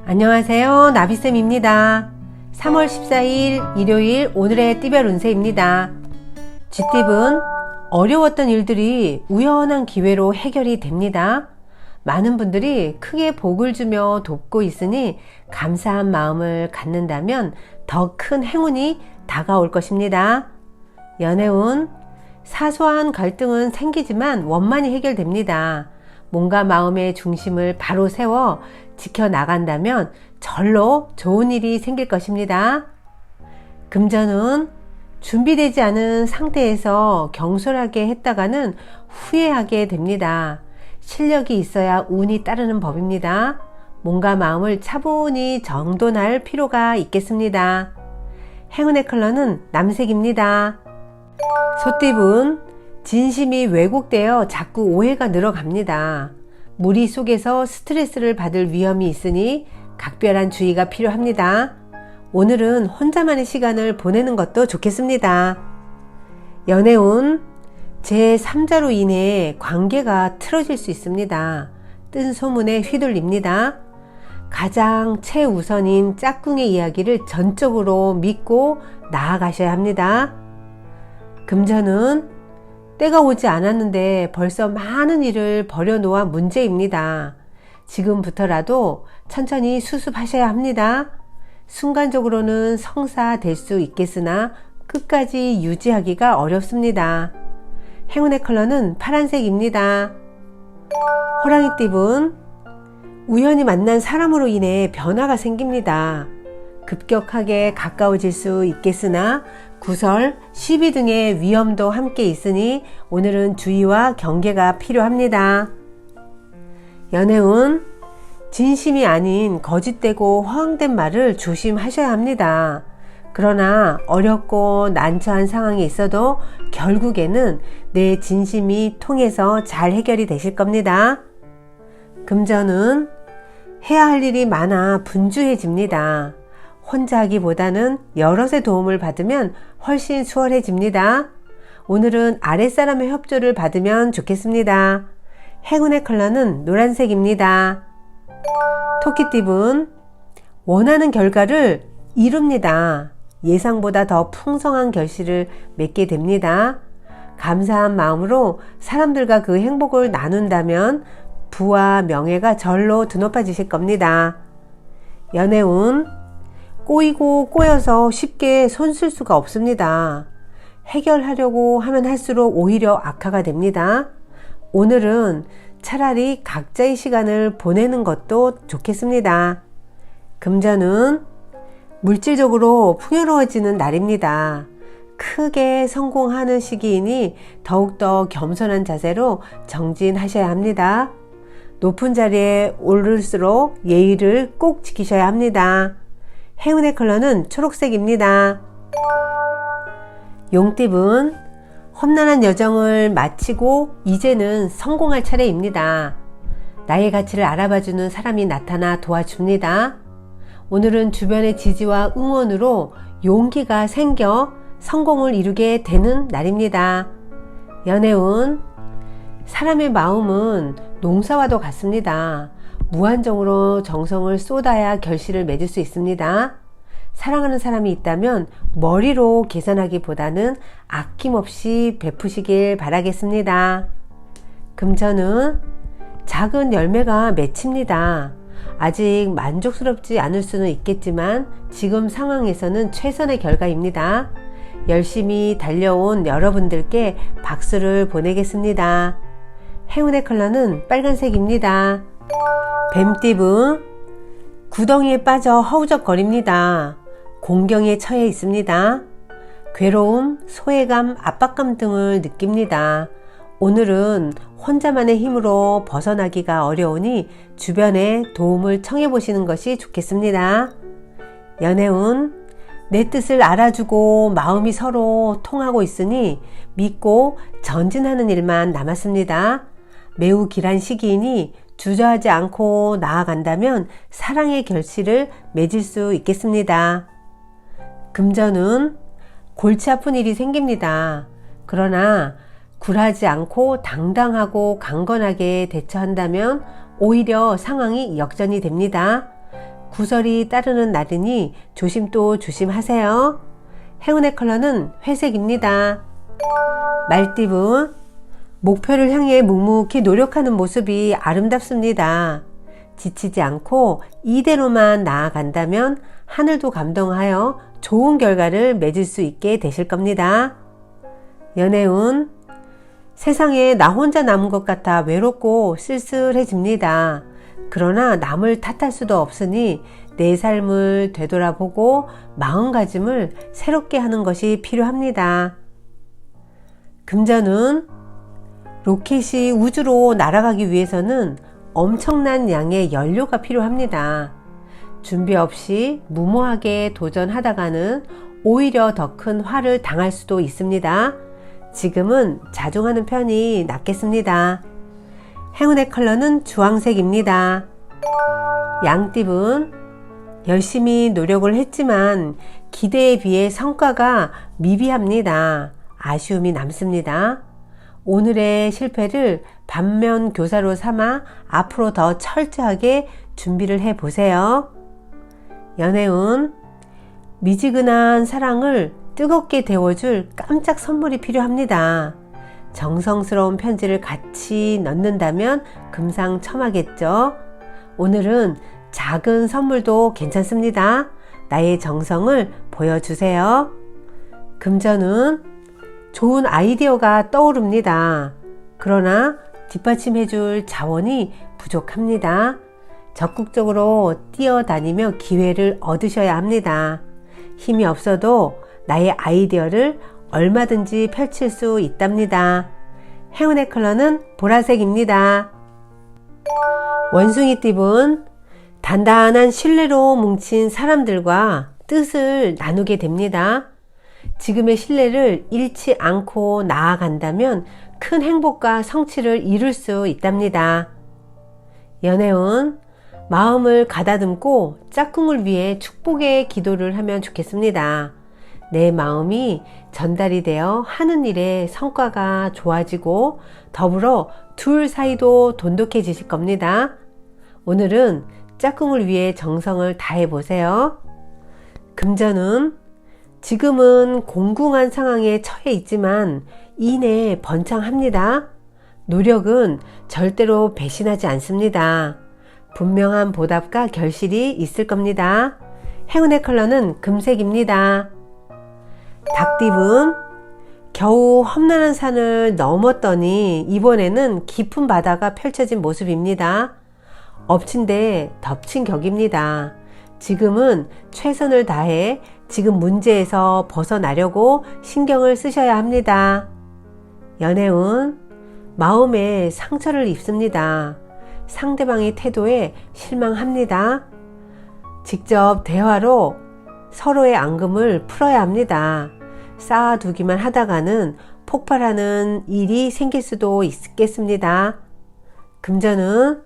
안녕하세요, 나비쌤입니다. 3월 14일 일요일 오늘의 띠별 운세입니다. 쥐띠은 어려웠던 일들이 우연한 기회로 해결이 됩니다. 많은 분들이 크게 복을 주며 돕고 있으니 감사한 마음을 갖는다면 더 큰 행운이 다가올 것입니다. 연애운 사소한 갈등은 생기지만 원만히 해결됩니다. 몸과 마음의 중심을 바로 세워 지켜나간다면 절로 좋은 일이 생길 것입니다. 금전은 준비되지 않은 상태에서 경솔하게 했다가는 후회하게 됩니다. 실력이 있어야 운이 따르는 법입니다. 몸과 마음을 차분히 정돈할 필요가 있겠습니다. 행운의 컬러는 남색입니다. 소띠분 진심이 왜곡되어 자꾸 오해가 늘어갑니다. 무리 속에서 스트레스를 받을 위험이 있으니 각별한 주의가 필요합니다. 오늘은 혼자만의 시간을 보내는 것도 좋겠습니다. 연애운 제3자로 인해 관계가 틀어질 수 있습니다. 뜬 소문에 휘둘립니다. 가장 최우선인 짝꿍의 이야기를 전적으로 믿고 나아가셔야 합니다. 금전은 때가 오지 않았는데 벌써 많은 일을 버려놓아 문제입니다. 지금부터라도 천천히 수습하셔야 합니다. 순간적으로는 성사될 수 있겠으나 끝까지 유지하기가 어렵습니다. 행운의 컬러는 파란색입니다. 호랑이띠분 우연히 만난 사람으로 인해 변화가 생깁니다. 급격하게 가까워질 수 있겠으나 구설, 시비 등의 위험도 함께 있으니 오늘은 주의와 경계가 필요합니다. 연애운 진심이 아닌 거짓되고 허황된 말을 조심하셔야 합니다. 그러나 어렵고 난처한 상황이 있어도 결국에는 내 진심이 통해서 잘 해결이 되실 겁니다. 금전은 해야 할 일이 많아 분주해집니다. 혼자 하기보다는 여럿의 도움을 받으면 훨씬 수월해집니다. 오늘은 아랫사람의 협조를 받으면 좋겠습니다. 행운의 컬러는 노란색입니다. 토끼띠분 원하는 결과를 이룹니다. 예상보다 더 풍성한 결실을 맺게 됩니다. 감사한 마음으로 사람들과 그 행복을 나눈다면 부와 명예가 절로 드높아지실 겁니다. 연애운 꼬이고 꼬여서 쉽게 손 쓸 수가 없습니다. 해결하려고 하면 할수록 오히려 악화가 됩니다. 오늘은 차라리 각자의 시간을 보내는 것도 좋겠습니다. 금전은 물질적으로 풍요로워지는 날입니다. 크게 성공하는 시기이니 더욱더 겸손한 자세로 정진하셔야 합니다. 높은 자리에 오를수록 예의를 꼭 지키셔야 합니다. 행운의 컬러는 초록색입니다. 용띠분 험난한 여정을 마치고 이제는 성공할 차례입니다. 나의 가치를 알아봐주는 사람이 나타나 도와줍니다. 오늘은 주변의 지지와 응원으로 용기가 생겨 성공을 이루게 되는 날입니다. 연애운 사람의 마음은 농사와도 같습니다. 무한정으로 정성을 쏟아야 결실을 맺을 수 있습니다. 사랑하는 사람이 있다면 머리로 계산하기보다는 아낌없이 베푸시길 바라겠습니다. 금전은 작은 열매가 맺힙니다. 아직 만족스럽지 않을 수는 있겠지만 지금 상황에서는 최선의 결과입니다. 열심히 달려온 여러분들께 박수를 보내겠습니다. 행운의 컬러는 빨간색입니다. 뱀띠분 구덩이에 빠져 허우적거립니다. 공경에 처해 있습니다. 괴로움, 소외감, 압박감 등을 느낍니다. 오늘은 혼자만의 힘으로 벗어나기가 어려우니 주변에 도움을 청해 보시는 것이 좋겠습니다. 연애운 내 뜻을 알아주고 마음이 서로 통하고 있으니 믿고 전진하는 일만 남았습니다. 매우 길한 시기이니 주저하지 않고 나아간다면 사랑의 결실을 맺을 수 있겠습니다. 금전은 골치 아픈 일이 생깁니다. 그러나 굴하지 않고 당당하고 강건하게 대처한다면 오히려 상황이 역전이 됩니다. 구설이 따르는 날이니 조심 또 조심하세요. 행운의 컬러는 회색입니다. 말띠분, 목표를 향해 묵묵히 노력하는 모습이 아름답습니다. 지치지 않고 이대로만 나아간다면 하늘도 감동하여 좋은 결과를 맺을 수 있게 되실 겁니다. 연애운, 세상에 나 혼자 남은 것 같아 외롭고 쓸쓸해집니다. 그러나 남을 탓할 수도 없으니 내 삶을 되돌아보고 마음가짐을 새롭게 하는 것이 필요합니다. 금전운, 로켓이 우주로 날아가기 위해서는 엄청난 양의 연료가 필요합니다. 준비 없이 무모하게 도전하다가는 오히려 더 큰 화를 당할 수도 있습니다. 지금은 자중하는 편이 낫겠습니다. 행운의 컬러는 주황색입니다. 양띠분, 열심히 노력을 했지만 기대에 비해 성과가 미비합니다. 아쉬움이 남습니다. 오늘의 실패를 반면 교사로 삼아 앞으로 더 철저하게 준비를 해 보세요. 연애운, 미지근한 사랑을 뜨겁게 데워줄 깜짝 선물이 필요합니다. 정성스러운 편지를 같이 넣는다면 금상첨화겠죠. 오늘은 작은 선물도 괜찮습니다. 나의 정성을 보여주세요. 금전은 좋은 아이디어가 떠오릅니다. 그러나 뒷받침해줄 자원이 부족합니다. 적극적으로 뛰어다니며 기회를 얻으셔야 합니다. 힘이 없어도 나의 아이디어를 얼마든지 펼칠 수 있답니다. 행운의 컬러는 보라색입니다. 원숭이띠분, 단단한 신뢰로 뭉친 사람들과 뜻을 나누게 됩니다. 지금의 신뢰를 잃지 않고 나아간다면 큰 행복과 성취를 이룰 수 있답니다. 연애운, 마음을 가다듬고 짝꿍을 위해 축복의 기도를 하면 좋겠습니다. 내 마음이 전달이 되어 하는 일에 성과가 좋아지고 더불어 둘 사이도 돈독해지실 겁니다. 오늘은 짝꿍을 위해 정성을 다해 보세요. 금전은, 지금은 공공한 상황에 처해 있지만 이내 번창합니다. 노력은 절대로 배신하지 않습니다. 분명한 보답과 결실이 있을 겁니다. 행운의 컬러는 금색입니다. 닭띠분, 겨우 험난한 산을 넘었더니 이번에는 깊은 바다가 펼쳐진 모습입니다. 엎친 데 덮친 격입니다. 지금은 최선을 다해 지금 문제에서 벗어나려고 신경을 쓰셔야 합니다. 연애운, 마음에 상처를 입습니다. 상대방의 태도에 실망합니다. 직접 대화로 서로의 앙금을 풀어야 합니다. 쌓아두기만 하다가는 폭발하는 일이 생길 수도 있겠습니다. 금전은,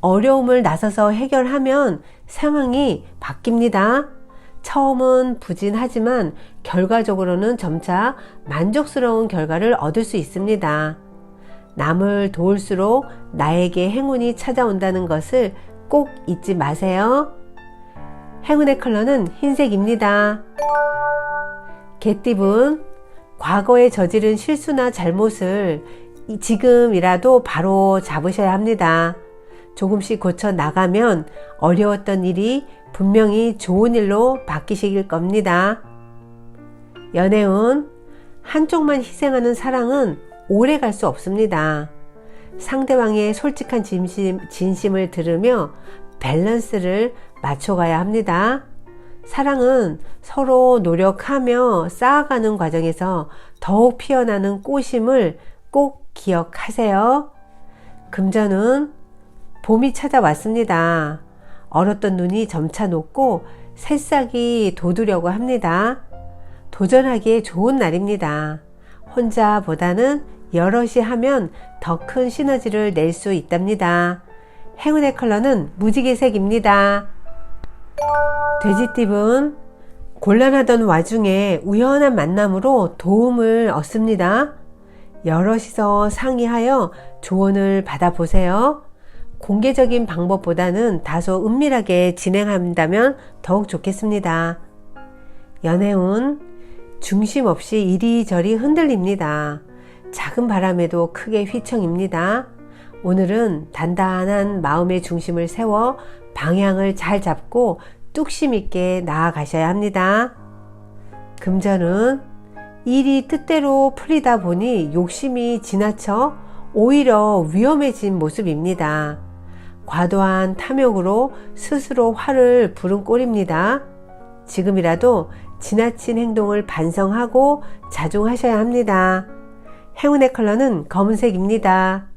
어려움을 나서서 해결하면 상황이 바뀝니다. 처음은 부진하지만 결과적으로는 점차 만족스러운 결과를 얻을 수 있습니다. 남을 도울수록 나에게 행운이 찾아온다는 것을 꼭 잊지 마세요. 행운의 컬러는 흰색입니다. 개띠분, 과거에 저지른 실수나 잘못을 지금이라도 바로 잡으셔야 합니다. 조금씩 고쳐 나가면 어려웠던 일이 분명히 좋은 일로 바뀌실 겁니다. 연애운, 한쪽만 희생하는 사랑은 오래 갈 수 없습니다. 상대방의 솔직한 진심을 들으며 밸런스를 맞춰가야 합니다. 사랑은 서로 노력하며 쌓아가는 과정에서 더욱 피어나는 꽃임을 꼭 기억하세요. 금전은, 봄이 찾아왔습니다. 얼었던 눈이 점차 녹고 새싹이 돋으려고 합니다. 도전하기에 좋은 날입니다. 혼자보다는 여럿이 하면 더 큰 시너지를 낼 수 있답니다. 행운의 컬러는 무지개색입니다. 돼지띠분, 곤란하던 와중에 우연한 만남으로 도움을 얻습니다. 여럿이서 상의하여 조언을 받아보세요. 공개적인 방법보다는 다소 은밀하게 진행한다면 더욱 좋겠습니다. 연애운, 중심 없이 이리저리 흔들립니다. 작은 바람에도 크게 휘청입니다. 오늘은 단단한 마음의 중심을 세워 방향을 잘 잡고 뚝심 있게 나아가셔야 합니다. 금전은 일이 뜻대로 풀리다 보니 욕심이 지나쳐 오히려 위험해진 모습입니다. 과도한 탐욕으로 스스로 화를 부른 꼴입니다. 지금이라도 지나친 행동을 반성하고 자중하셔야 합니다. 행운의 컬러는 검은색입니다.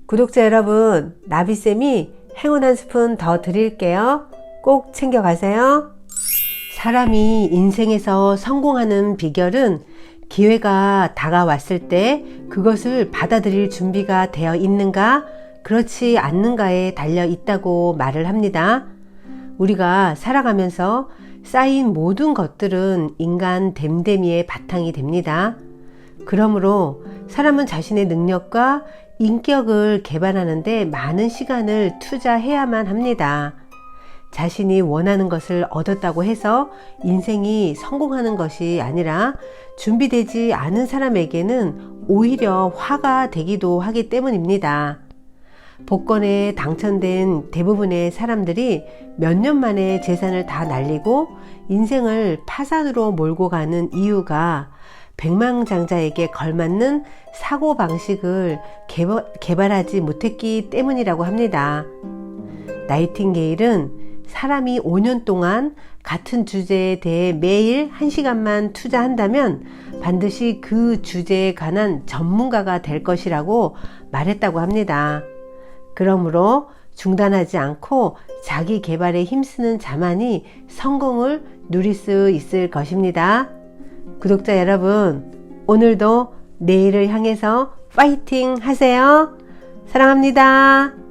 구독자 여러분, 나비쌤이 행운 한 스푼 더 드릴게요. 꼭 챙겨가세요. 사람이 인생에서 성공하는 비결은 기회가 다가왔을 때 그것을 받아들일 준비가 되어 있는가, 그렇지 않는가에 달려 있다고 말을 합니다. 우리가 살아가면서 쌓인 모든 것들은 인간 됨됨이의 바탕이 됩니다. 그러므로 사람은 자신의 능력과 인격을 개발하는 데 많은 시간을 투자해야만 합니다. 자신이 원하는 것을 얻었다고 해서 인생이 성공하는 것이 아니라 준비되지 않은 사람에게는 오히려 화가 되기도 하기 때문입니다. 복권에 당첨된 대부분의 사람들이 몇 년 만에 재산을 다 날리고 인생을 파산으로 몰고 가는 이유가 백만장자에게 걸맞는 사고방식을 개발하지 못했기 때문이라고 합니다. 나이팅게일은 사람이 5년 동안 같은 주제에 대해 매일 1시간만 투자한다면 반드시 그 주제에 관한 전문가가 될 것이라고 말했다고 합니다. 그러므로 중단하지 않고 자기 개발에 힘쓰는 자만이 성공을 누릴 수 있을 것입니다. 구독자 여러분, 오늘도 내일을 향해서 파이팅 하세요. 사랑합니다.